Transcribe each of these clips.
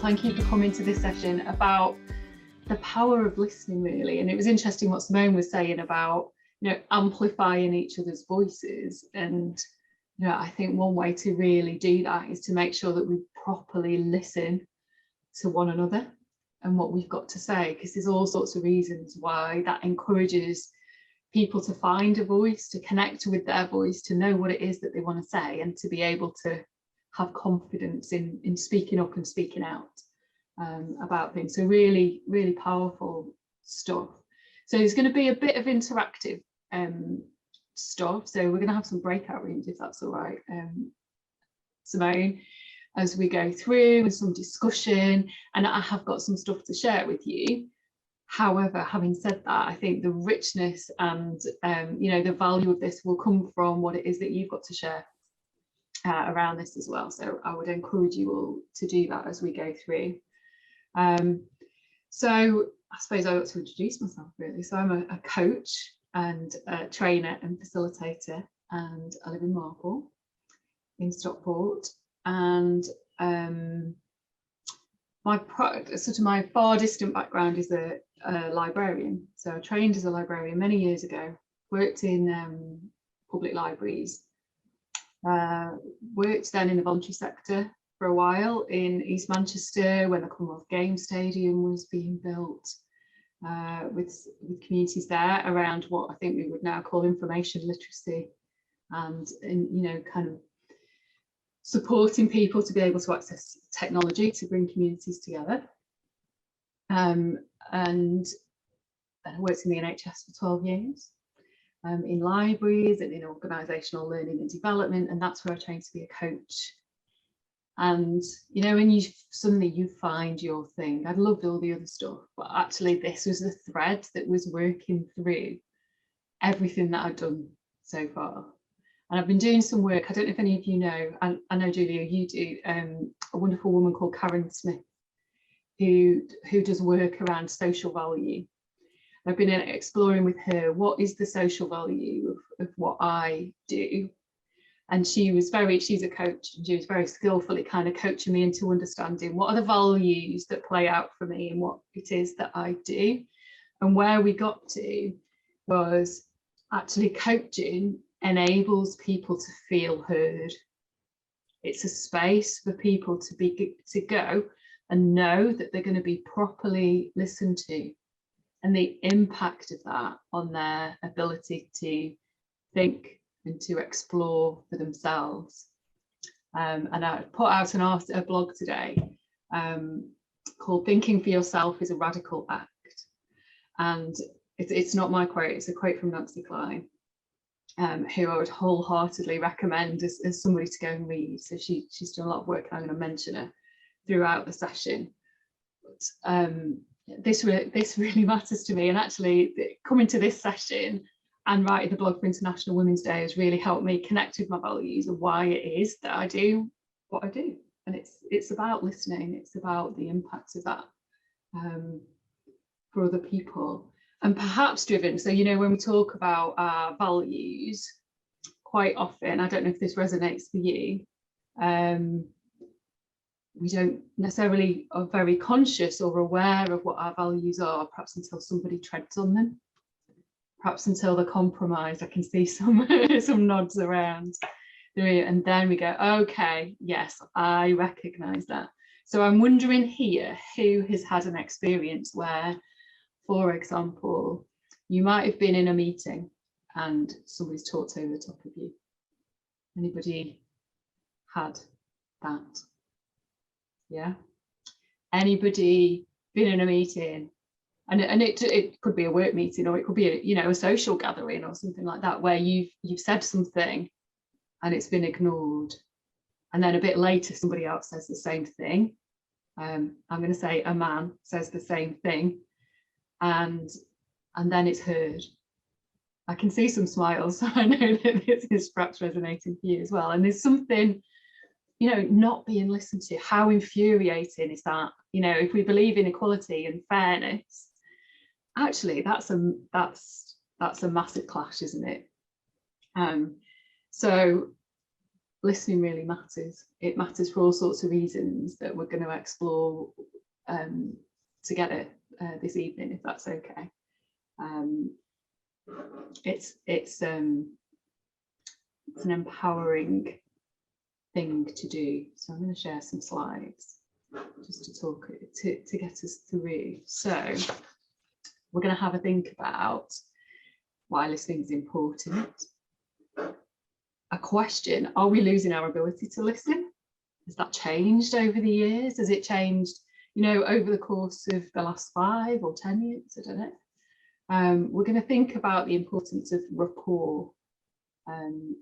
thank you for coming to this session about the power of listening, really. And it was interesting what Simone was saying about, amplifying each other's voices. And, I think one way to really do that is to make sure that we properly listen to one another and what we've got to say, because there's all sorts of reasons why that encourages people to find a voice, to connect with their voice, to know what it is that they want to say, and to be able to have confidence in speaking up and speaking out about things. So really, really powerful stuff. So there's going to be a bit of interactive stuff. So we're going to have some breakout rooms, if that's all right, Simone, as we go through, and some discussion. And I have got some stuff to share with you. However, having said that, I think the richness and the value of this will come from what it is that you've got to share around this as well. So I would encourage you all to do that as we go through. So I suppose I ought to introduce myself, really. So I'm a coach and a trainer and facilitator, and I live in Marple in Stockport. And my far distant background is a librarian. So I trained as a librarian many years ago, worked in public libraries, worked then in the voluntary sector for a while in East Manchester when the Commonwealth Games Stadium was being built, with communities there around what I think we would now call information literacy, and kind of supporting people to be able to access technology to bring communities together. And then I worked in the NHS for 12 years, in libraries and in organisational learning and development, and that's where I trained to be a coach. And when you suddenly find your thing, I'd loved all the other stuff, but actually this was the thread that was working through everything that I'd done so far. And I've been doing some work, I don't know if any of you know, and I know Julia, you do, a wonderful woman called Karen Smith, who does work around social value. I've been exploring with her what is the social value of what I do. And she's a coach, and she was very skillfully kind of coaching me into understanding what are the values that play out for me and what it is that I do. And where we got to was actually coaching enables people to feel heard. It's a space for people to go and know that they're going to be properly listened to, and the impact of that on their ability to think and to explore for themselves. And I put out a blog today called "Thinking for Yourself is a Radical Act." And it's not my quote, it's a quote from Nancy Klein, who I would wholeheartedly recommend as somebody to go and read. So she's done a lot of work, and I'm going to mention her throughout the session. But this really matters to me, and actually coming to this session and writing the blog for International Women's Day has really helped me connect with my values and why it is that I do what I do. And it's about listening, it's about the impact of that for other people, and perhaps driven. So when we talk about our values, quite often, I don't know if this resonates for you, we don't necessarily are very conscious or aware of what our values are, perhaps until somebody treads on them, perhaps until they're compromised. I can see some nods around, and then we go, okay, yes, I recognise that. So I'm wondering here, who has had an experience where, for example, you might have been in a meeting and somebody's talked over the top of you? Anybody had that? Yeah. Anybody been in a meeting, and it could be a work meeting, or it could be a social gathering or something like that, where you've said something and it's been ignored, and then a bit later somebody else says the same thing. I'm going to say a man says the same thing, and then it's heard. I can see some smiles, so I know that this is perhaps resonating for you as well. And there's something, not being listened to. How infuriating is that? If we believe in equality and fairness, actually that's a massive clash, isn't it? So listening really matters. It matters for all sorts of reasons that we're going to explore together this evening, if that's okay. It's an empowering thing to do. So I'm going to share some slides just to talk to get us through. So we're going to have a think about why listening is important. A question: are we losing our ability to listen? Has that changed over the years? Has it changed, you know, over the course of the last 5 or 10 years? I don't know. We're going to think about the importance of rapport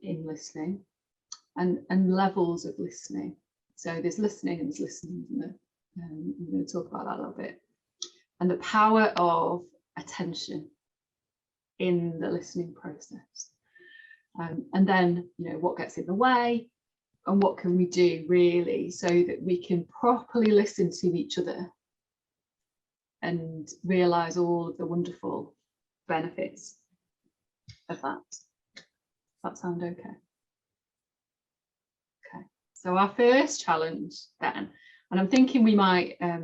in listening and levels of listening. So there's listening and there's listening, isn't there? I'm going to talk about that a little bit. And the power of attention in the listening process. And then, you know, what gets in the way and what can we do really so that we can properly listen to each other and realise all of the wonderful benefits of that. Does that sound okay? Okay, so our first challenge then, and I'm thinking we might, I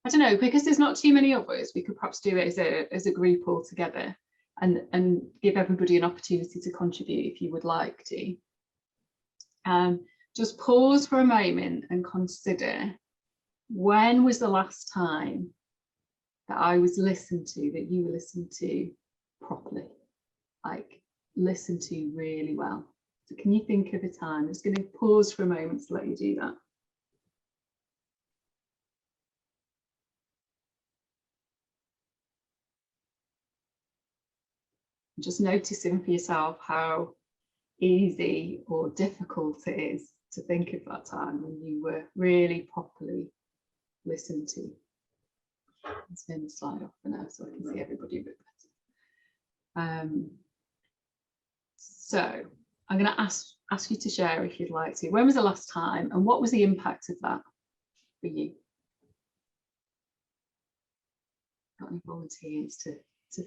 don't know, because there's not too many of us, we could perhaps do it as a group all together and give everybody an opportunity to contribute if you would like to. Just pause for a moment and consider, when was the last time that I was listened to, that you were listened to properly, like listened to really well? So can you think of a time? I'm just going to pause for a moment to let you do that. Just noticing for yourself how easy or difficult it is to think of that time when you were really properly listened to. Let's turn the slide off for now so I can see everybody a bit better. So I'm going to ask you to share if you'd like to. When was the last time and what was the impact of that for you? Got any volunteers to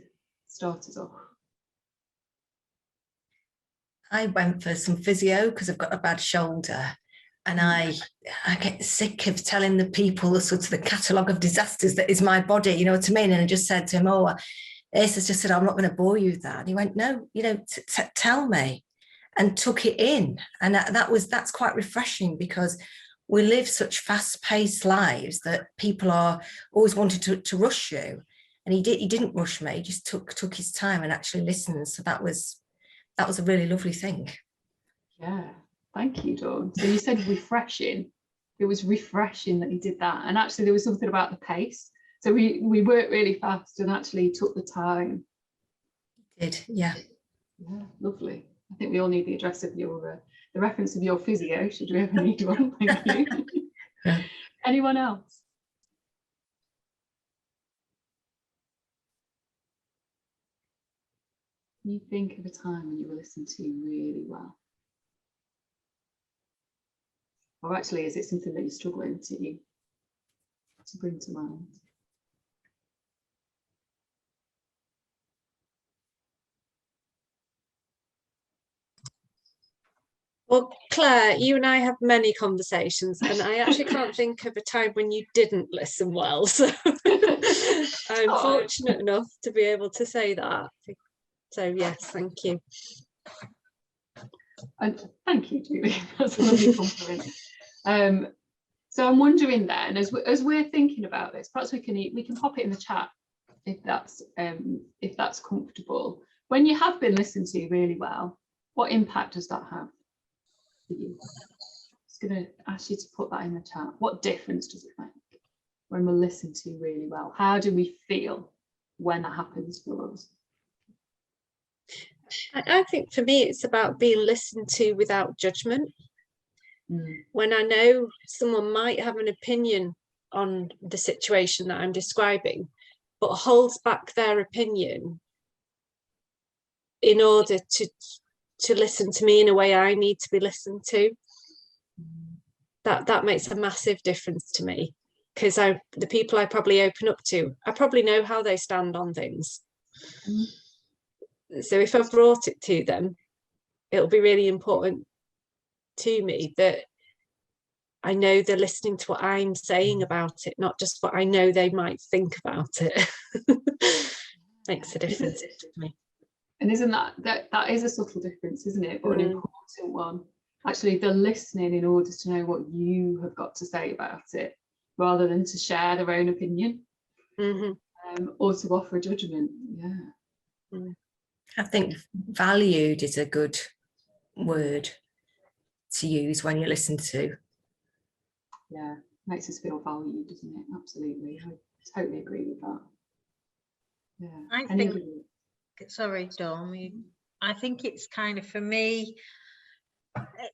start us off? I went for some physio because I've got a bad shoulder, and I get sick of telling the people the sort of the catalogue of disasters that is my body, you know what I mean? And I just said to him, oh, Ace has just said, I'm not going to bore you with that. And he went, no, you know, tell me, and took it in. And that's quite refreshing, because we live such fast-paced lives that people are always wanting to rush you. And he didn't rush me, he just took his time and actually listened. So that was a really lovely thing. Yeah, thank you, Dawn. So you said refreshing. It was refreshing that he did that. And actually there was something about the pace. So we worked really fast and actually took the time. Did, yeah. Yeah, lovely. I think we all need the address of your, the reference of your physio, should we ever need one. Thank you. Yeah. Anyone else? Can you think of a time when you were listened to really well? Or actually, is it something that you're struggling to bring to mind? Well, Claire, you and I have many conversations, and I actually can't think of a time when you didn't listen well. So I'm fortunate enough to be able to say that. So yes, thank you. And thank you, Julie. That's a lovely compliment. So I'm wondering then, as we're thinking about this, perhaps we can pop it in the chat if that's comfortable. When you have been listened to really well, what impact does that have for you? I'm just going to ask you to put that in the chat. What difference does it make when we're listened to really well? How do we feel when that happens for us? I think for me, it's about being listened to without judgment. When I know someone might have an opinion on the situation that I'm describing, but holds back their opinion in order to listen to me in a way I need to be listened to, that makes a massive difference to me, because the people I probably open up to, I probably know how they stand on things. So if I've brought it to them, it'll be really important to me that I know they're listening to what I'm saying about it, not just what I know they might think about it. Makes a difference to me. And isn't that is a subtle difference, isn't it? But an important one. Actually, they're listening in order to know what you have got to say about it, rather than to share their own opinion, or to offer a judgment. Yeah. I think valued is a good word to use when you listen to. Yeah, makes us feel valued, doesn't it? Absolutely. I totally agree with that. Yeah. I think, sorry, Dawn, I think it's kind of, for me,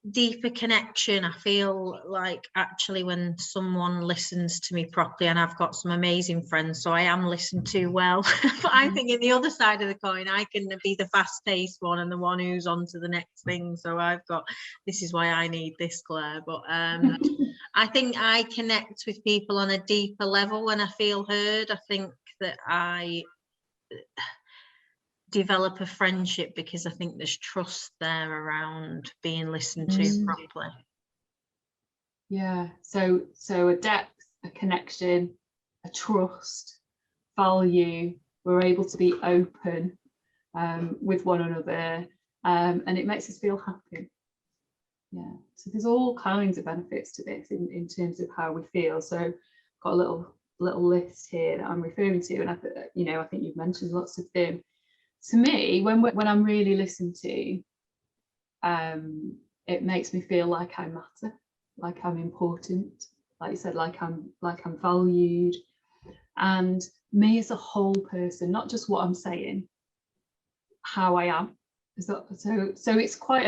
deeper connection. I feel like actually when someone listens to me properly, and I've got some amazing friends, so I am listened to well. But I think in the other side of the coin, I can be the fast-paced one and the one who's on to the next thing. So I've got, this is why I need this, Claire. But I think I connect with people on a deeper level when I feel heard. I think that I develop a friendship because I think there's trust there around being listened to properly. Yeah, so a depth, a connection, a trust, value. We're able to be open with one another, and it makes us feel happy. Yeah, so there's all kinds of benefits to this in terms of how we feel. So I've got a little list here that I'm referring to, and I think you've mentioned lots of them. To me, when I'm really listened to, it makes me feel like I matter, like I'm important, like you said, like I'm valued, and me as a whole person, not just what I'm saying, how I am. So it's quite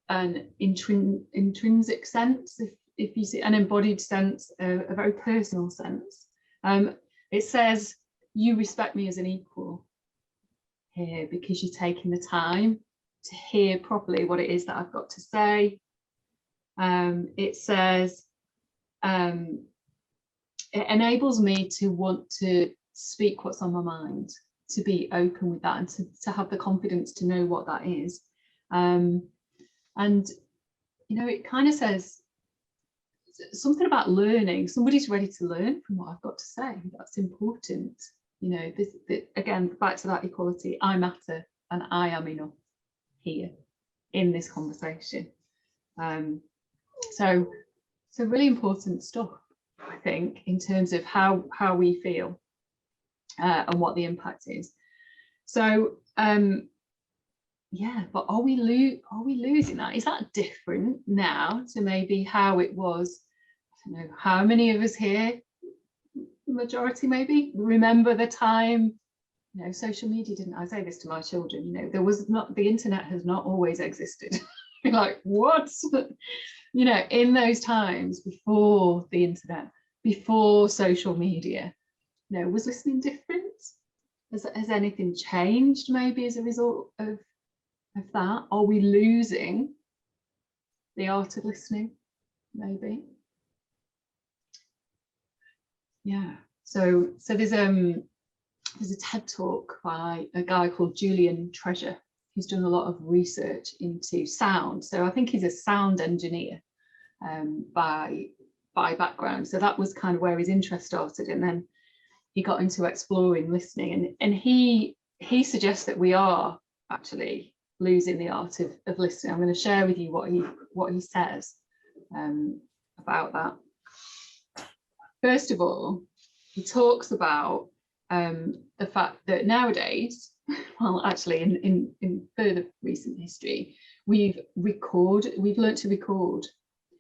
an intrinsic sense, if you see, an embodied sense, a very personal sense. It says, you respect me as an equal here because you're taking the time to hear properly what it is that I've got to say. It says, it enables me to want to speak what's on my mind, to be open with that, and to have the confidence to know what that is. And it kind of says something about learning. Somebody's ready to learn from what I've got to say. That's important. Again, back to that equality. I matter and I am enough here in this conversation. So really important stuff, I think, in terms of how we feel and what the impact is. So yeah, but are we losing that? Is that different now to maybe how it was? I don't know, how many of us here, majority maybe, remember the time, social media didn't, I say this to my children, there was not, the internet has not always existed. You're like, what? In those times before the internet, before social media, was listening different? Has anything changed maybe as a result of that? Are we losing the art of listening maybe? Yeah, so there's a TED talk by a guy called Julian Treasure, who's done a lot of research into sound. So I think he's a sound engineer by background. So that was kind of where his interest started, and then he got into exploring listening, and he suggests that we are actually losing the art of listening. I'm going to share with you what he says about that. First of all, he talks about the fact that nowadays, well, actually in further recent history, we've learned to record.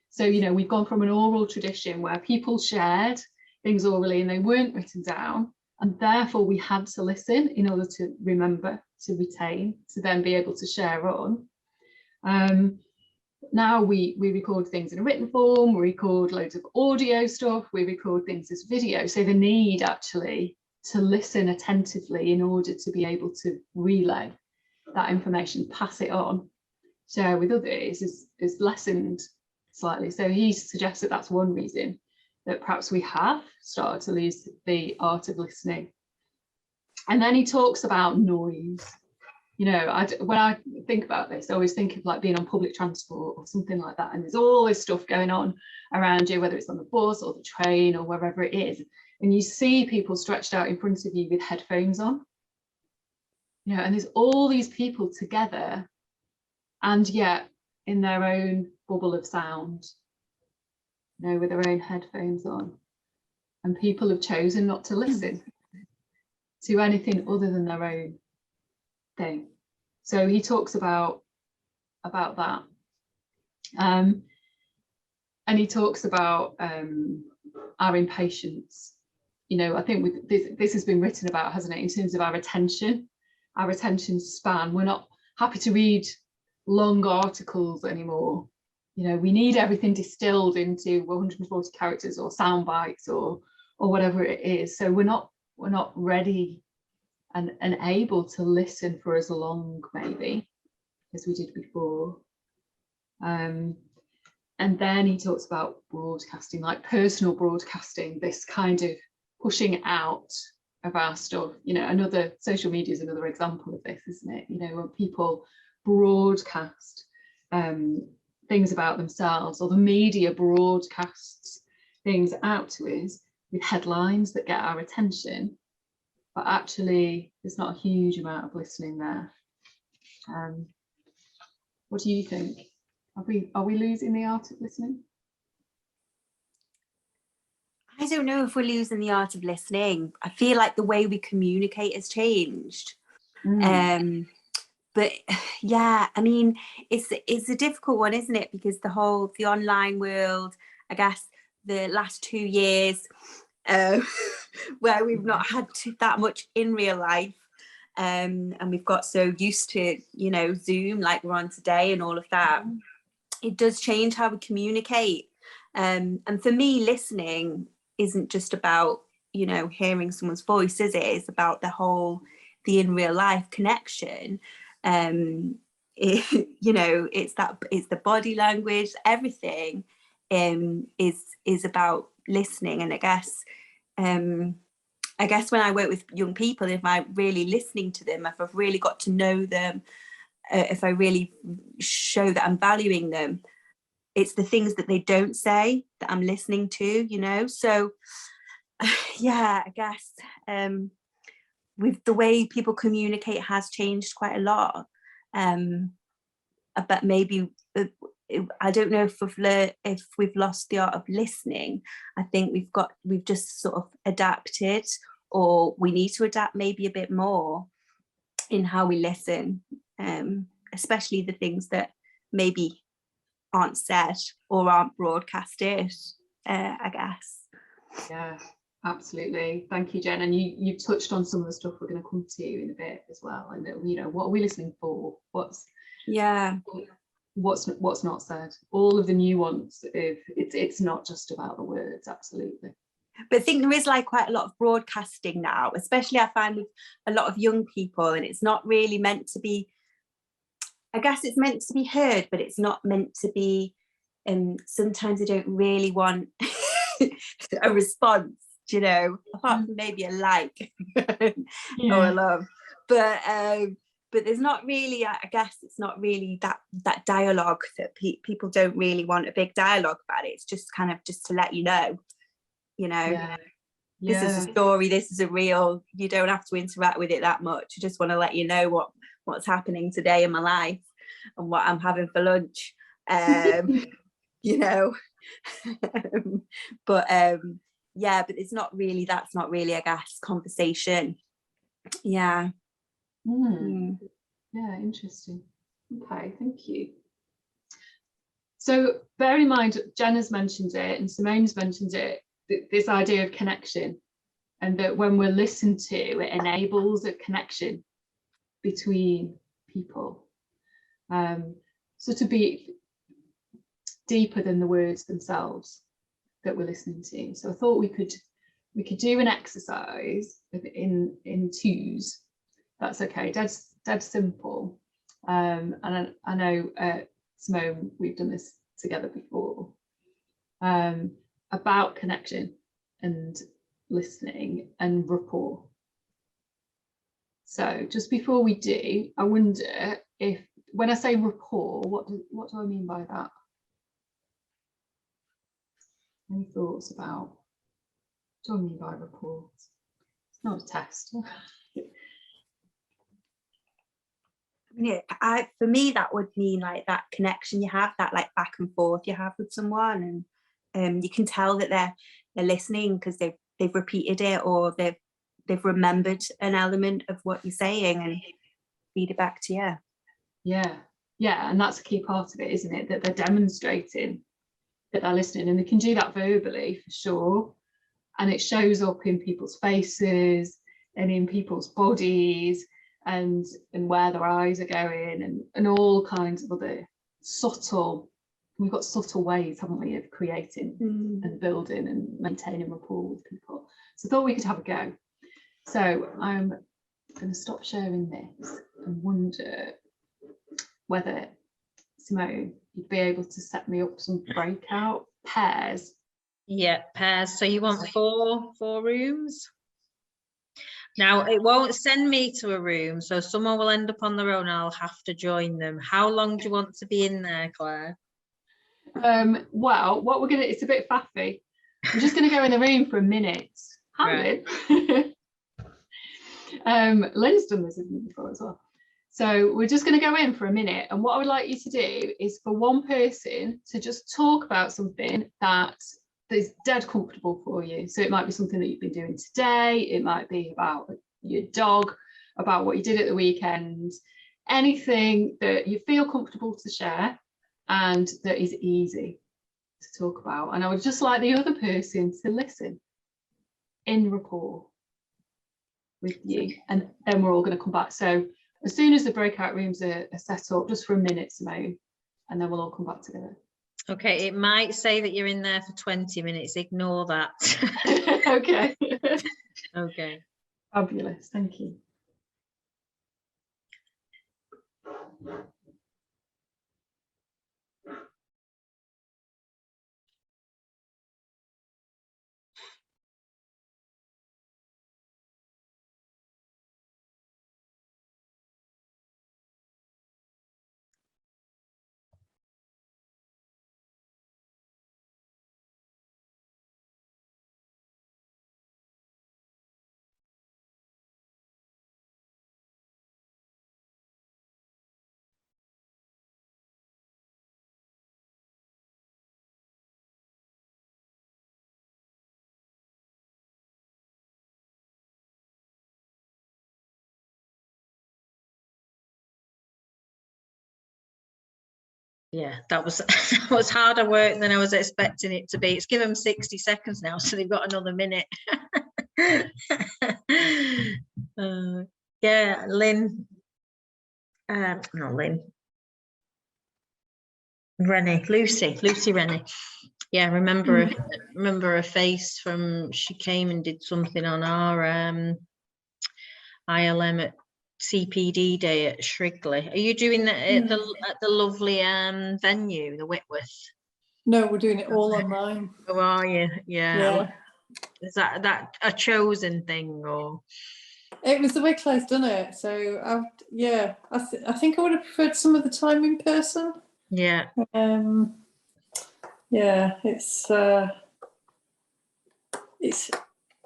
So, we've gone from an oral tradition where people shared things orally and they weren't written down, and therefore we had to listen in order to remember, to retain, to then be able to share on. Now we record things in a written form, we record loads of audio stuff, we record things as video. So the need actually to listen attentively in order to be able to relay that information, pass it on, share with others is lessened slightly. So he suggests that that's one reason that perhaps we have started to lose the art of listening. And then he talks about noise. You know, when I think about this, I always think of like being on public transport or something like that, and there's all this stuff going on around you, whether it's on the bus or the train or wherever it is, and you see people stretched out in front of you with headphones on, you know, and there's all these people together, and yet in their own bubble of sound, you know, with their own headphones on, and people have chosen not to listen to anything other than their own thing. So he talks about that, and he talks about our impatience. You know, I think with this has been written about, hasn't it, in terms of our attention span. We're not happy to read long articles anymore. You know, we need everything distilled into 140 characters or sound bites or whatever it is. So we're not ready and able to listen for as long, maybe, as we did before. And then he talks about broadcasting, like personal broadcasting, this kind of pushing out of our stuff. You know, another social media is another example of this, isn't it? You know, when people broadcast things about themselves, or the media broadcasts things out to us with headlines that get our attention, but actually there's not a huge amount of listening there. What do you think? Are we losing the art of listening? I don't know if we're losing the art of listening. I feel like the way we communicate has changed. But yeah, I mean, it's a difficult one, isn't it? Because the online world, I guess the last 2 years, where we've not had that much in real life, and we've got so used to, you know, Zoom like we're on today and all of that, it does change how we communicate. And for me, listening isn't just about, you know, hearing someone's voice, is it? It's about the in real life connection. You know, it's the body language, everything is about listening. And I guess when I work with young people, if I'm really listening to them, if I've really got to know them, if I really show that I'm valuing them, it's the things that they don't say that I'm listening to, you know. So yeah, I guess with the way people communicate has changed quite a lot. But maybe I don't know if we've lost the art of listening. I think we've just sort of adapted, or we need to adapt maybe a bit more in how we listen, especially the things that maybe aren't said or aren't broadcasted, I guess. Yeah, absolutely. Thank you, Jen. And you've touched on some of the stuff we're going to come to in a bit as well. And you know, what are we listening for? What's not said? All of the nuance of it's not just about the words. Absolutely. But I think there is like quite a lot of broadcasting now, especially I find with a lot of young people, and it's not really meant to be, I guess it's meant to be heard, but it's not meant to be, sometimes they don't really want a response, you know, apart from maybe a like or a love. But there's not really, I guess it's not really that dialogue that people don't really want a big dialogue about it. It's just kind of just to let you know, you know, this is a story, this is a real, you don't have to interact with it that much. I just want to let you know what's happening today in my life and what I'm having for lunch, you know. But but it's not really, that's not really, I guess, conversation. Yeah. Yeah, interesting. Okay, thank you. So bear in mind, Jen has mentioned it and Simone's mentioned it, this idea of connection, and that when we're listened to, it enables a connection between people. So to be deeper than the words themselves that we're listening to. So I thought we could do an exercise in twos. That's okay. Dead simple. And I know Simone, we've done this together before, about connection and listening and rapport. So just before we do, I wonder if, when I say rapport, what do I mean by that? Any thoughts about what do I mean by rapport? It's not a test. Yeah, for me that would mean like that connection you have, that like back and forth you have with someone, and you can tell that they're listening because they've repeated it, or they've remembered an element of what you're saying and feed it back to you. Yeah, and that's a key part of it, isn't it? That they're demonstrating that they're listening, and they can do that verbally for sure, and it shows up in people's faces and in people's bodies, and where their eyes are going, and all kinds of other subtle, we've got subtle ways, haven't we, of creating and building and maintaining rapport with people. So I thought we could have a go. So I'm going to stop sharing this and wonder whether, Simone, you'd be able to set me up some breakout pairs. Yeah, pairs. So you want four rooms? Now, it won't send me to a room, so someone will end up on their own. I'll have to join them. How long do you want to be in there, Claire? Well, what we're going to, it's a bit faffy. I'm just going to go in the room for a minute. Hi, Lynn. Lynn's done this with me before as well. So we're just going to go in for a minute. And what I would like you to do is for one person to just talk about something that is dead comfortable for you. So it might be something that you've been doing today. It might be about your dog, about what you did at the weekend, anything that you feel comfortable to share and that is easy to talk about. And I would just like the other person to listen in rapport with you. And then we're all going to come back. So as soon as the breakout rooms are set up, just for a minute, Simone, and then we'll all come back together. Okay, it might say that you're in there for 20 minutes. Ignore that. Okay. Okay. Fabulous. Thank you. Yeah, that was harder work than I was expecting it to be. It's given them 60 seconds now, so they've got another minute. Yeah, Lynn. Not Lynn. Lucy Rennie. Yeah, remember her face from, she came and did something on our ILM at CPD day at Shrigley. Are you doing that at the lovely venue, the Whitworth? No, we're doing it all online. Oh, are you? Yeah. Is that a chosen thing, or? It was the way Claire's done it. So I think I would have preferred some of the time in person. Yeah. Yeah, it's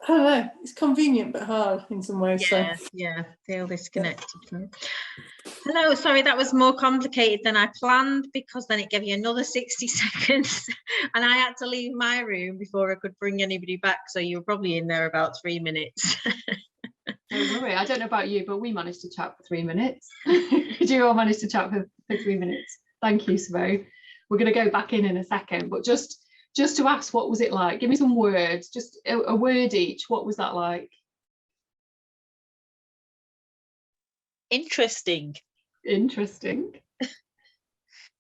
I don't know, it's convenient but hard in some ways. Yeah, so. yeah, feel disconnected. Yeah. Hello, sorry, that was more complicated than I planned, because then it gave you another 60 seconds and I had to leave my room before I could bring anybody back, so you were probably in there about 3 minutes. Don't worry, I don't know about you, but we managed to chat for 3 minutes. Did you all manage to chat for 3 minutes? Thank you, Simone. We're going to go back in a second, but just to ask, what was it like? Give me some words, just a word each. What was that like? Interesting. Interesting.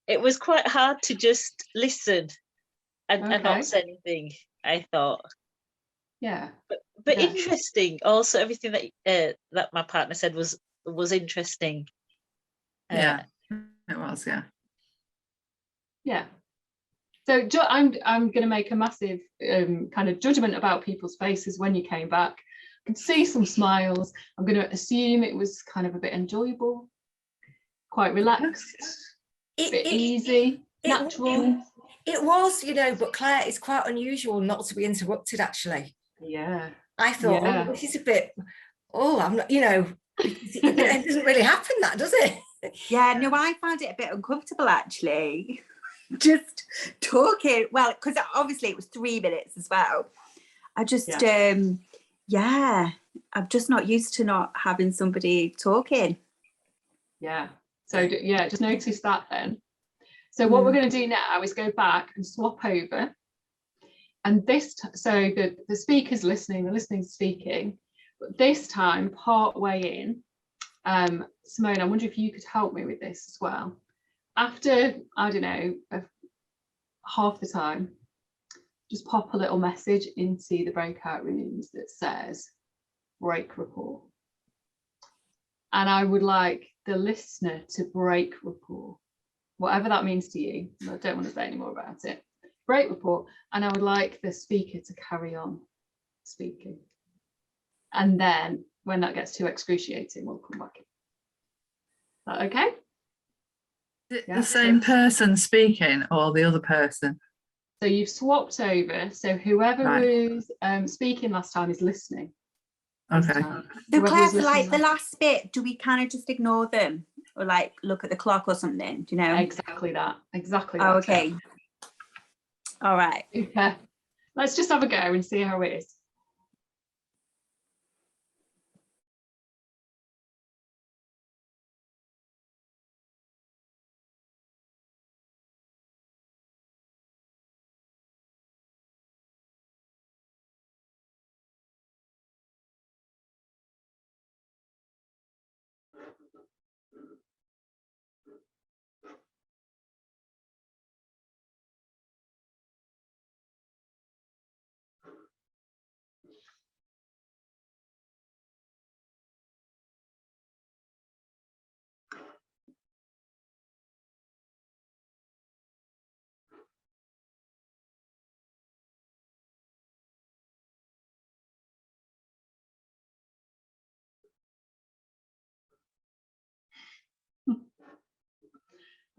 It was quite hard to just listen and not say anything, I thought. Yeah. But interesting. Also, everything that that my partner said was interesting. Yeah, it was. Yeah. Yeah. So I'm going to make a massive kind of judgment about people's faces when you came back. can see some smiles. I'm going to assume it was kind of a bit enjoyable, quite relaxed, a bit easy, natural. It was, you know, but Claire, it's quite unusual not to be interrupted, actually. Yeah. I thought, oh, this is a bit, I'm not, you know, it doesn't really happen, that, does it? Yeah, no, I found it a bit uncomfortable, actually. Just talking, well, because obviously it was 3 minutes as well. I just, I'm just not used to not having somebody talking. Yeah. So yeah, just notice that then. So what we're going to do now is go back and swap over. And so the speaker's listening, the listening's speaking, but this time, part way in, Simone, I wonder if you could help me with this as well. After, I don't know, half the time, just pop a little message into the breakout rooms that says break rapport. And I would like the listener to break rapport, whatever that means to you. I don't want to say any more about it. Break rapport, and I would like the speaker to carry on speaking. And then when that gets too excruciating, we'll come back. Is that okay? The same person speaking or the other person? So you've swapped over. So whoever was speaking last time is listening. Okay. So Claire, for like the last bit, do we kind of just ignore them or like look at the clock or something? Do you know? Exactly that. Exactly that. Oh, okay. All right. Okay. Let's just have a go and see how it is.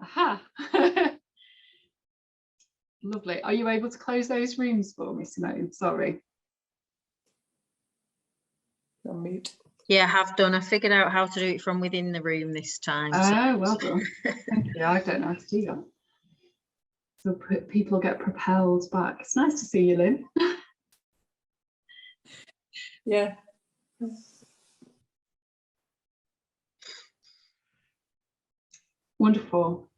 Aha. Lovely. Are you able to close those rooms for me, Simone? Sorry. On mute. Yeah, I have done. I figured out how to do it from within the room this time. Oh, well done. Thank you. I don't know how to do that. So people get propelled back. It's nice to see you, Lynn. Yeah. Wonderful.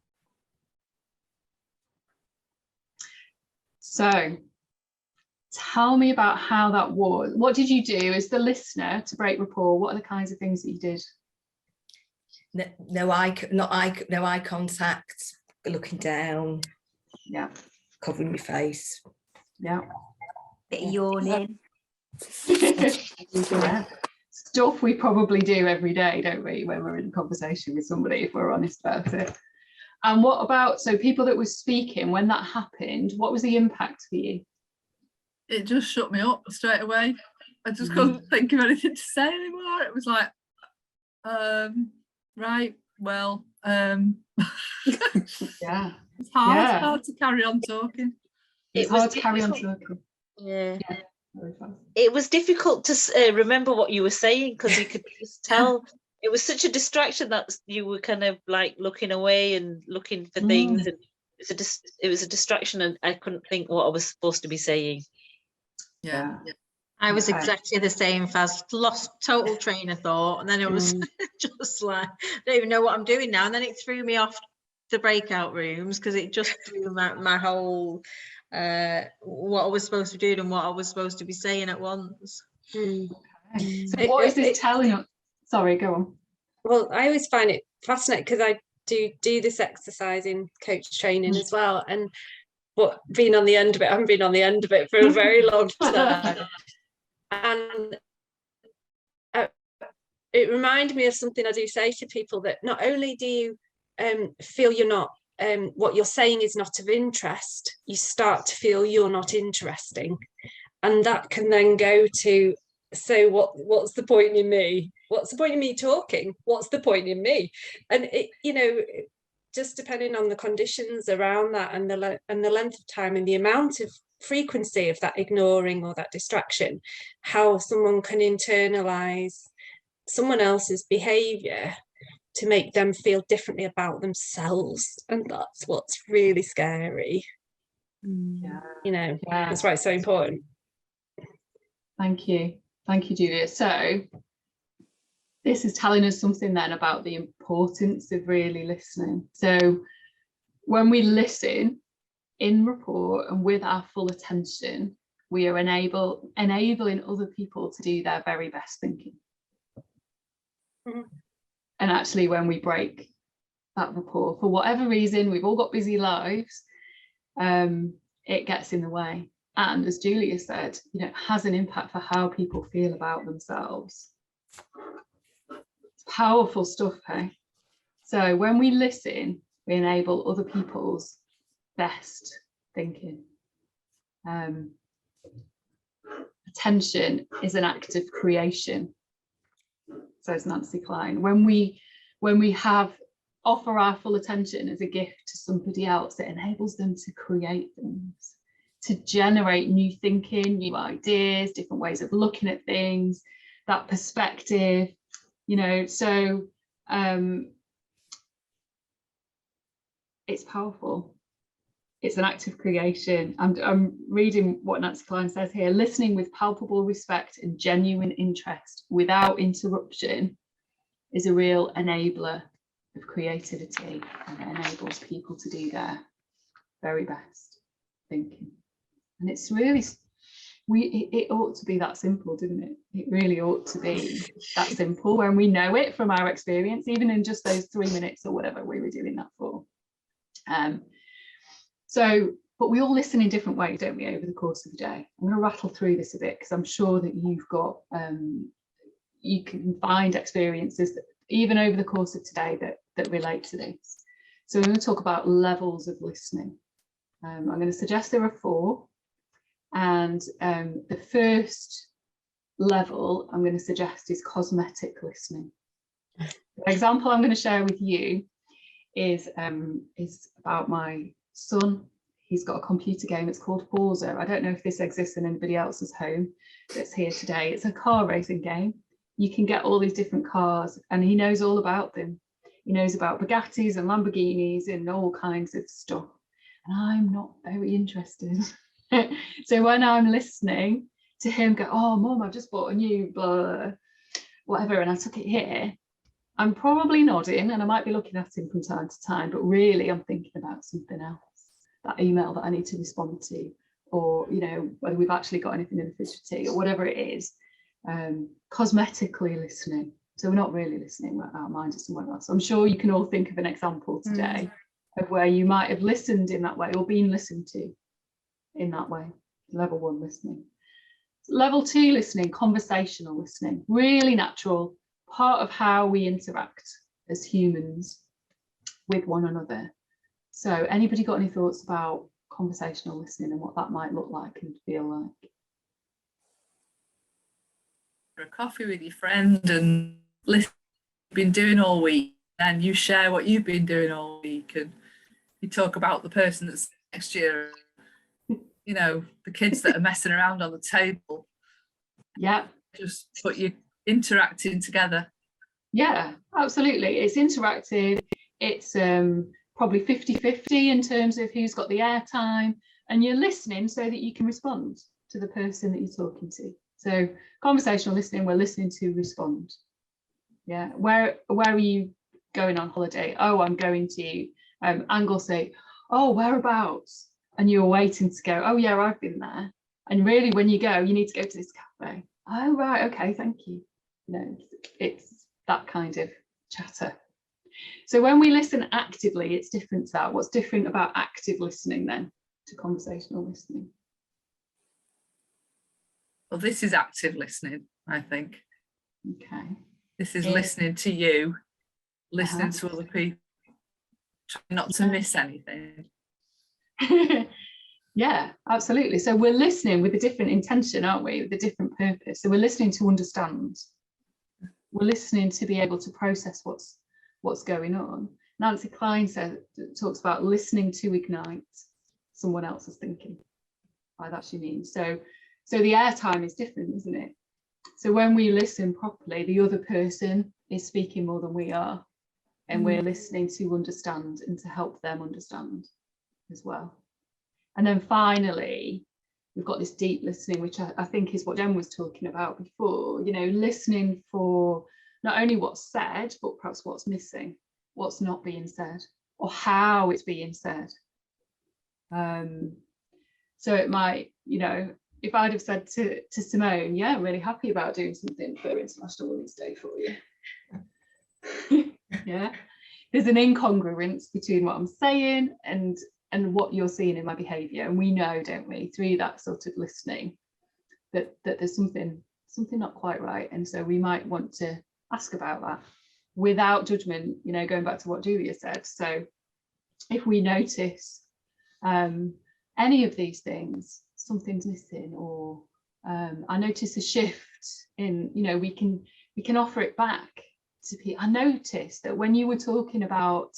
So tell me about how that was. What did you do as the listener to break rapport? What are the kinds of things that you did? No eye contact, looking down. Yeah. Covering my face. Yeah. Bit of yawning. Yeah. Stuff we probably do every day, don't we, when we're in a conversation with somebody, if we're honest about it. And what about, so people that were speaking, when that happened, what was the impact for you? It just shut me up straight away. I just couldn't think of anything to say anymore. It was like, right, well, yeah. It's hard to carry on talking. It's hard to carry on talking. Yeah. It was difficult to remember what you were saying because you could just tell it was such a distraction that you were kind of like looking away and looking for things, and it was a distraction, and I couldn't think what I was supposed to be saying. Yeah. I was exactly the same. Faz, lost total train of thought, and then it was just like I don't even know what I'm doing now, and then it threw me off the breakout rooms because it just threw my whole what I was supposed to do and what I was supposed to be saying at once. So what is this telling us? Sorry, go on. Well, I always find it fascinating because I do this exercise in coach training as well, but being on the end of it, I haven't been on the end of it for a very long time. And it reminded me of something I do say to people, that not only do you feel you're not, what you're saying is not of interest, you start to feel you're not interesting. And that can then go to so what's the point in me? What's the point in me talking? What's the point in me? And it, you know, just depending on the conditions around that and the length of time and the amount of frequency of that ignoring or that distraction, how someone can internalize someone else's behavior to make them feel differently about themselves. And that's what's really scary. Yeah. You know, Yeah. that's why it's so important. Thank you, Julia. So this is telling us something then about the importance of really listening. So when we listen in rapport and with our full attention, we are enabling other people to do their very best thinking. Mm-hmm. And actually, when we break that rapport, for whatever reason, we've all got busy lives, it gets in the way. And as Julia said, you know, it has an impact for how people feel about themselves. It's powerful stuff, hey? So when we listen, we enable other people's best thinking. Attention is an act of creation, says Nancy Klein. When we offer our full attention as a gift to somebody else, it enables them to create things, to generate new thinking, new ideas, different ways of looking at things, that perspective, you know. So it's powerful. It's an act of creation. I'm reading what Nancy Klein says here. Listening with palpable respect and genuine interest without interruption is a real enabler of creativity, and it enables people to do their very best thinking. And it's really, it ought to be that simple, didn't it? It really ought to be that simple when we know it from our experience, even in just those 3 minutes or whatever we were doing that for. But we all listen in different ways, don't we, over the course of the day. I'm going to rattle through this a bit because I'm sure that you've got, you can find experiences that, even over the course of today, that relate to this. So we're going to talk about levels of listening. I'm going to suggest there are 4. And the first level I'm going to suggest is cosmetic listening. The example I'm going to share with you is about my son. He's got a computer game. It's called Forza. I don't know if this exists in anybody else's home that's here today. It's a car racing game. You can get all these different cars, and he knows all about them. He knows about Bugattis and Lamborghinis and all kinds of stuff. And I'm not very interested. So when I'm listening to him go, oh, Mum, I've just bought a new blah, whatever, and I took it here, I'm probably nodding and I might be looking at him from time to time, but really I'm thinking about something else, that email that I need to respond to, or, you know, whether we've actually got anything in the fridge for tea or whatever it is. Cosmetically listening. So we're not really listening, our mind is somewhere else. I'm sure you can all think of an example today of where you might have listened in that way or been listened to in that way. Level 1 listening. Level 2 listening, conversational listening, really natural, part of how we interact as humans with one another. So anybody got any thoughts about conversational listening and what that might look like and feel like? For a coffee with your friend and listen what you've been doing all week, and you share what you've been doing all week, and you talk about the person that's next year, you know, the kids that are messing around on the table. Yeah. But you're interacting together. Yeah, absolutely. It's interactive. It's probably 50-50 in terms of who's got the airtime, and you're listening so that you can respond to the person that you're talking to. So conversational listening, we're listening to respond. Yeah. Where are you going on holiday? Oh, I'm going to Angle say, oh, whereabouts? And you're waiting to go, oh yeah, I've been there. And really when you go, you need to go to this cafe. Oh right, okay, thank you. You know, it's that kind of chatter. So when we listen actively, it's different to that. What's different about active listening then to conversational listening? Well, this is active listening, I think. Okay. This is listening to you, listening to other people, trying not to miss anything. Yeah, absolutely. So we're listening with a different intention, aren't we? With a different purpose. So we're listening to understand. We're listening to be able to process what's going on. Nancy Klein talks about listening to ignite someone else's thinking. By that she means. So the airtime is different, isn't it? So when we listen properly, the other person is speaking more than we are, and we're listening to understand and to help them understand as well. And then finally, we've got this deep listening, which I think is what Jen was talking about before, you know, listening for not only what's said, but perhaps what's missing, what's not being said, or how it's being said. So it might, you know, if I'd have said to Simone, yeah, I'm really happy about doing something for International Women's Day for you. Yeah, there's an incongruence between what I'm saying and what you're seeing in my behaviour, and we know, don't we, through that sort of listening, that there's something not quite right, and so we might want to ask about that without judgment, you know, going back to what Julia said. So if we notice any of these things, something's missing, or I notice a shift in, you know, we can offer it back to people. I noticed that when you were talking about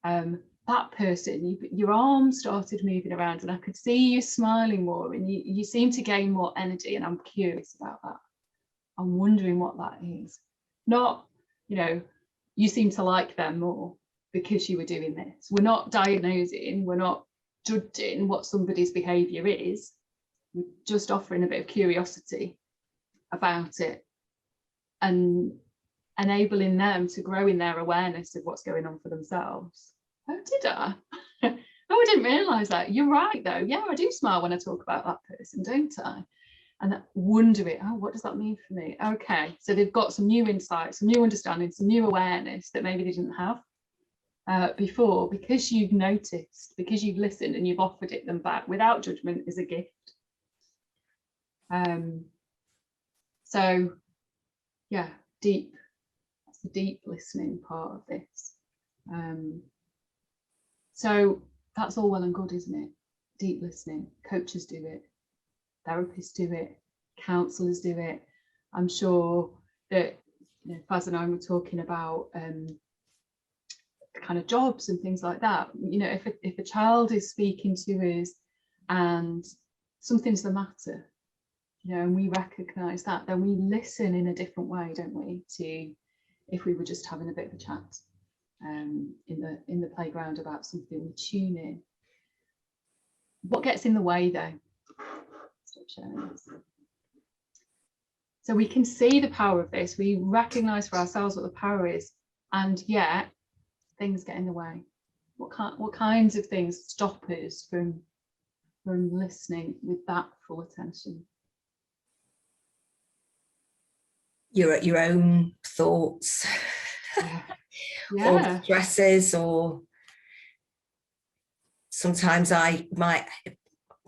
that person, your arms started moving around and I could see you smiling more, and you seem to gain more energy, and I'm curious about that. I'm wondering what that is. Not, you know, you seem to like them more because you were doing this. We're not diagnosing, we're not judging what somebody's behaviour is. We're just offering a bit of curiosity about it and enabling them to grow in their awareness of what's going on for themselves. Oh, did I? Oh, I didn't realise that. You're right, though. Yeah, I do smile when I talk about that person, don't I? And wondering, oh, what does that mean for me? Okay, so they've got some new insights, some new understanding, some new awareness that maybe they didn't have before, because you've noticed, because you've listened and you've offered it them back without judgment is a gift. So, yeah, deep. That's the deep listening part of this. So that's all well and good, isn't it? Deep listening. Coaches do it, therapists do it, counsellors do it. I'm sure that, you know, Faz and I were talking about kind of jobs and things like that. You know, if a child is speaking to us and something's the matter, you know, and we recognise that, then we listen in a different way, don't we, to if we were just having a bit of a chat in the playground about something. We tune in. What gets in the way, though? Stop sharing this. So we can see the power of this. We recognise for ourselves what the power is, and yet things get in the way. What kinds of things stop us from listening with that full attention? You're at your own thoughts. Yeah. Or stresses, or sometimes I might,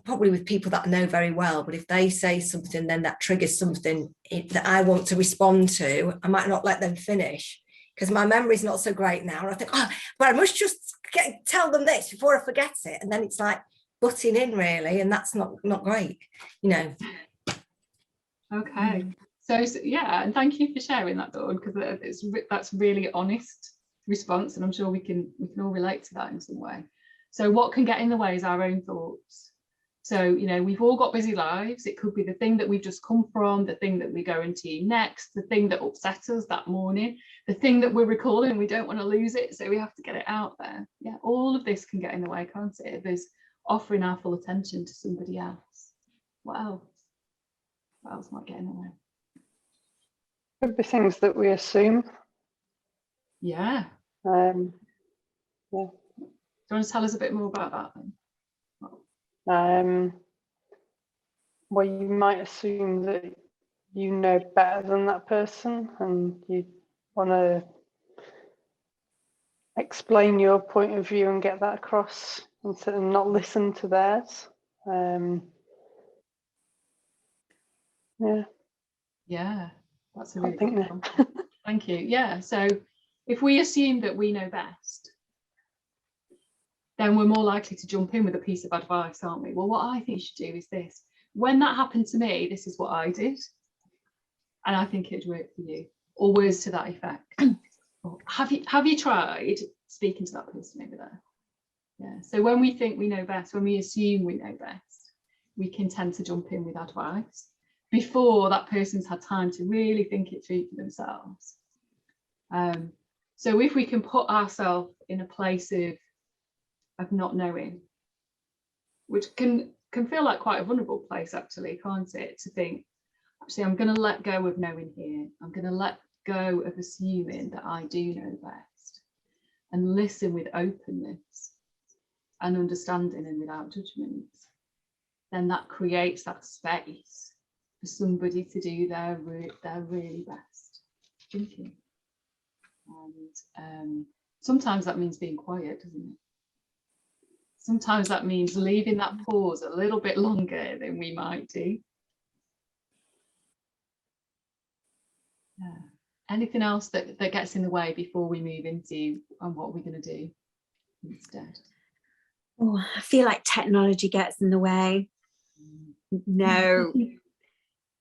probably with people that I know very well, but if they say something then that triggers something that I want to respond to, I might not let them finish because my memory's not so great now, and I think, oh, but I must just tell them this before I forget it, and then it's like butting in, really, and that's not great, you know. Okay. So yeah, and thank you for sharing that, Dawn, because that's really honest response, and I'm sure we can all relate to that in some way. So what can get in the way is our own thoughts. So, you know, we've all got busy lives. It could be the thing that we've just come from, the thing that we're going to next, the thing that upset us that morning, the thing that we're recalling, we don't want to lose it, so we have to get it out there. Yeah, all of this can get in the way, can't it? There's offering our full attention to somebody else. What else? What else might get in the way? Could be things that we assume. Yeah. Yeah. Do you want to tell us a bit more about that then? Well, you might assume that you know better than that person, and you want to explain your point of view and get that across instead of not listen to theirs. Yeah, that's a really good now. example. Thank you. Yeah, so if we assume that we know best, then we're more likely to jump in with a piece of advice, aren't we? Well, what I think you should do is this. When that happened to me, this is what I did. And I think it'd work for you. Or words to that effect. Have you tried speaking to that person over there? Yeah. So when we think we know best, when we assume we know best, we can tend to jump in with advice before that person's had time to really think it through for themselves. So if we can put ourselves in a place of not knowing, which can feel like quite a vulnerable place actually, can't it? To think, actually, I'm going to let go of knowing here. I'm going to let go of assuming that I do know best, and listen with openness and understanding and without judgment. Then that creates that space for somebody to do their really best thinking. And sometimes that means being quiet, doesn't it? Sometimes that means leaving that pause a little bit longer than we might do. Yeah. Anything else that gets in the way before we move into what we're going to do instead? Oh, I feel like technology gets in the way. No. Me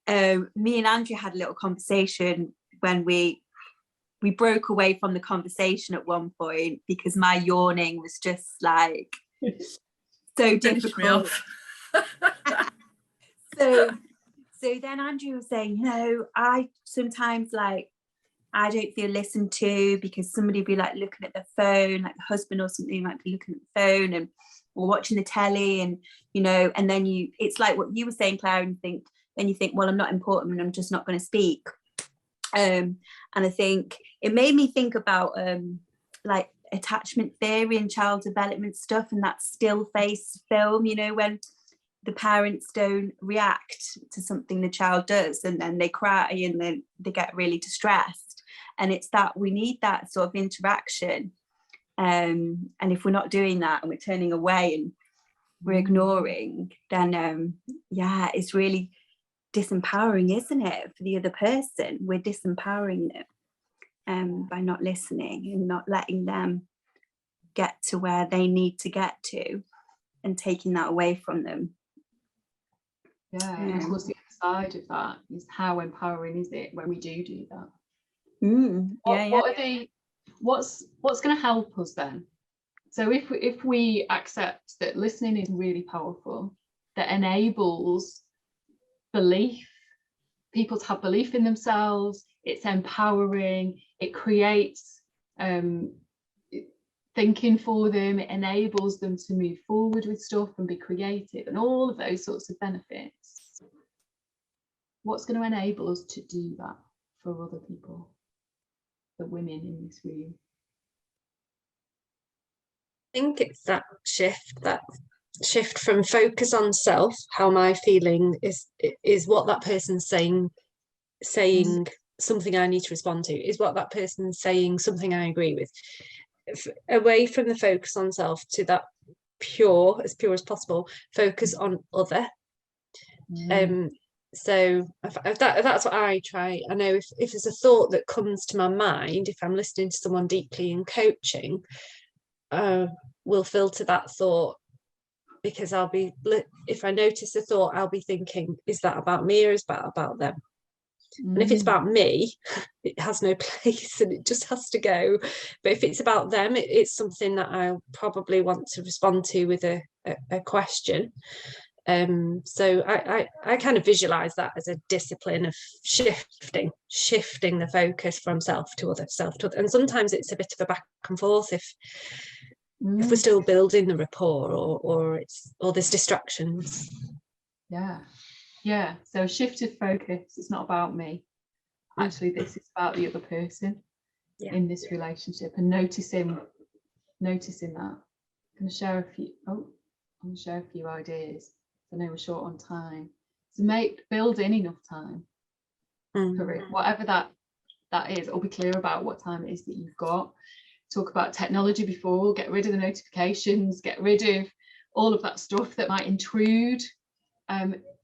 and Andrew had a little conversation when we broke away from the conversation at one point because my yawning was just like so difficult. so then Andrew was saying, I sometimes I don't feel listened to because somebody would be like looking at their phone, like the husband or something might be looking at the phone or watching the telly, and and then it's like what you were saying, Claire, and you think, well, I'm not important and I'm just not going to speak. And I think it made me think about like attachment theory and child development stuff, and that still face film, when the parents don't react to something the child does and then they cry and then they get really distressed, and it's that we need that sort of interaction, and if we're not doing that and we're turning away and we're ignoring, then it's really disempowering, isn't it, for the other person? We're disempowering them by not listening and not letting them get to where they need to get to, and taking that away from them. And of course the other side of that is how empowering is it when we do that? What's going to help us then? So if we accept that listening is really powerful, that enables belief, people to have belief in themselves, it's empowering, it creates thinking for them, it enables them to move forward with stuff and be creative and all of those sorts of benefits. What's going to enable us to do that for other people, the women in this room? I think it's that shift from focus on self, how am I feeling, is what that person's saying something I need to respond to, is what that person's saying something I agree with, away from the focus on self to that pure as possible focus on other. So that's what I try. I know if there's a thought that comes to my mind, if I'm listening to someone deeply in coaching, we'll filter that thought, because if I notice a thought, I'll be thinking, is that about me or is that about them? And if it's about me, it has no place and it just has to go. But if it's about them, it's something that I'll probably want to respond to with a question. So I kind of visualize that as a discipline of shifting the focus from self to other, and sometimes it's a bit of a back and forth if we're still building the rapport or there's distractions. So a shift of focus, it's not about me, actually this is about the other person in this relationship, and noticing that. I'm going to share a few ideas. I know we're short on time, so build in enough time for it, whatever that is, or be clear about what time it is that you've got. Talk about technology before, get rid of the notifications, get rid of all of that stuff that might intrude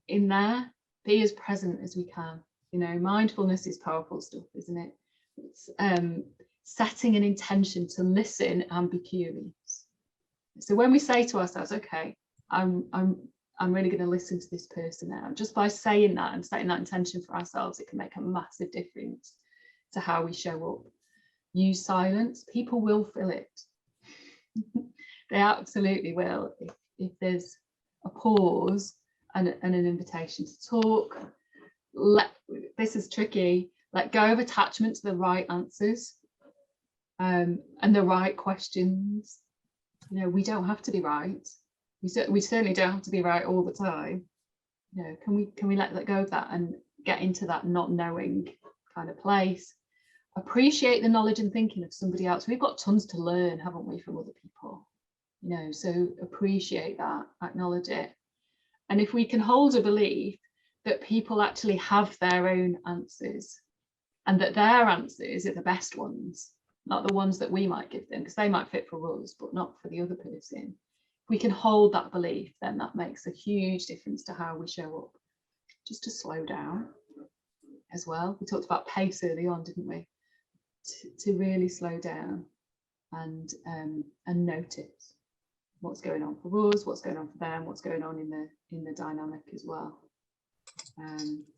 in there. Be as present as we can. Mindfulness is powerful stuff, isn't it? It's setting an intention to listen and be curious. So when we say to ourselves, okay, I'm really going to listen to this person now, just by saying that and setting that intention for ourselves, it can make a massive difference to how we show up. Use silence. People will feel it. They absolutely will. If there's a pause and an invitation to talk, this is tricky. Let go of attachment to the right answers and the right questions. You know, we don't have to be right. We certainly don't have to be right all the time. You know, can we let go of that and get into that not knowing kind of place? Appreciate the knowledge and thinking of somebody else. We've got tons to learn, haven't we, from other people? You know, so appreciate that, acknowledge it. And if we can hold a belief that people actually have their own answers and that their answers are the best ones, not the ones that we might give them, because they might fit for us, but not for the other person. If we can hold that belief, then that makes a huge difference to how we show up. Just to slow down as well. We talked about pace early on, didn't we? To really slow down and notice what's going on for us, what's going on for them, what's going on in the dynamic as well.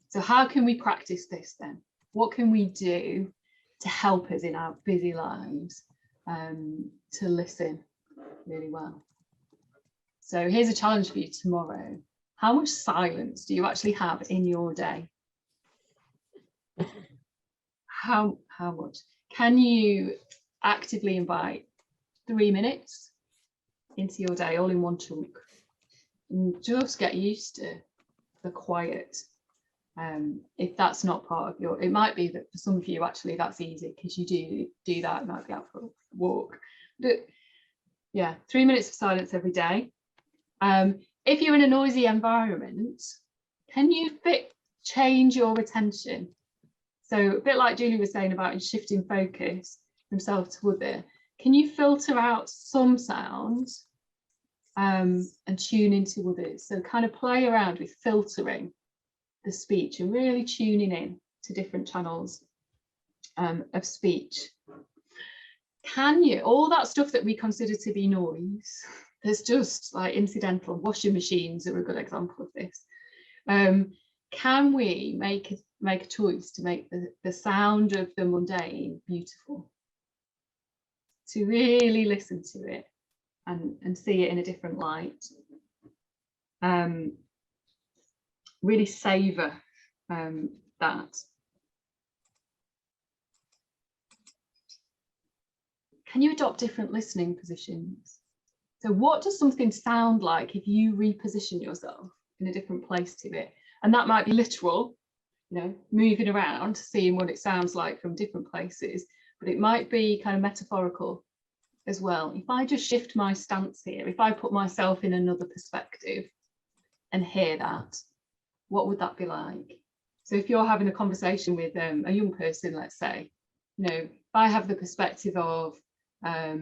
So how can we practice this then? What can we do to help us in our busy lives to listen really well? So here's a challenge for you tomorrow. How much silence do you actually have in your day? How much? Can you actively invite 3 minutes into your day, all in one chunk? And just get used to the quiet. If that's not part of your, it might be that for some of you actually that's easy because you do that. It might be out for a walk. But yeah, 3 minutes of silence every day. If you're in a noisy environment, can you change your attention? So a bit like Julie was saying about shifting focus from self to other, can you filter out some sounds and tune into others? So kind of play around with filtering the speech and really tuning in to different channels of speech. Can you, all that stuff that we consider to be noise, there's just like incidental. Washing machines are a good example of this. Can we make a choice to make the sound of the mundane beautiful? To really listen to it and see it in a different light. Really savour that. Can you adopt different listening positions? So what does something sound like if you reposition yourself in a different place to it? And that might be literal, you know, moving around, seeing what it sounds like from different places, but it might be kind of metaphorical as well. If I just shift my stance here, if I put myself in another perspective and hear that, what would that be like? So if you're having a conversation with a young person, let's say, you know, if I have the perspective of, I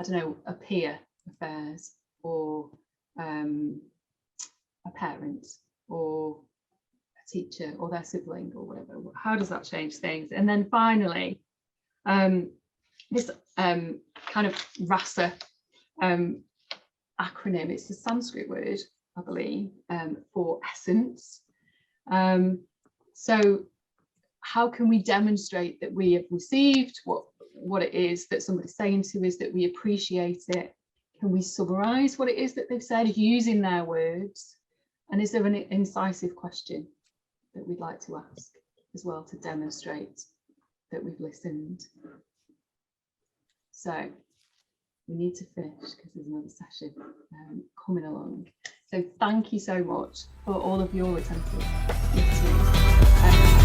don't know, a peer affairs or a parent or a teacher or their sibling or whatever, how does that change things? And then finally, this kind of RASA acronym, it's a Sanskrit word, I believe, for essence. So how can we demonstrate that we have received what it is that somebody's saying to us, that we appreciate it? Can we summarize what it is that they've said using their words? And is there an incisive question that we'd like to ask as well to demonstrate that we've listened? So we need to finish because there's another session coming along. So thank you so much for all of your attentive listening.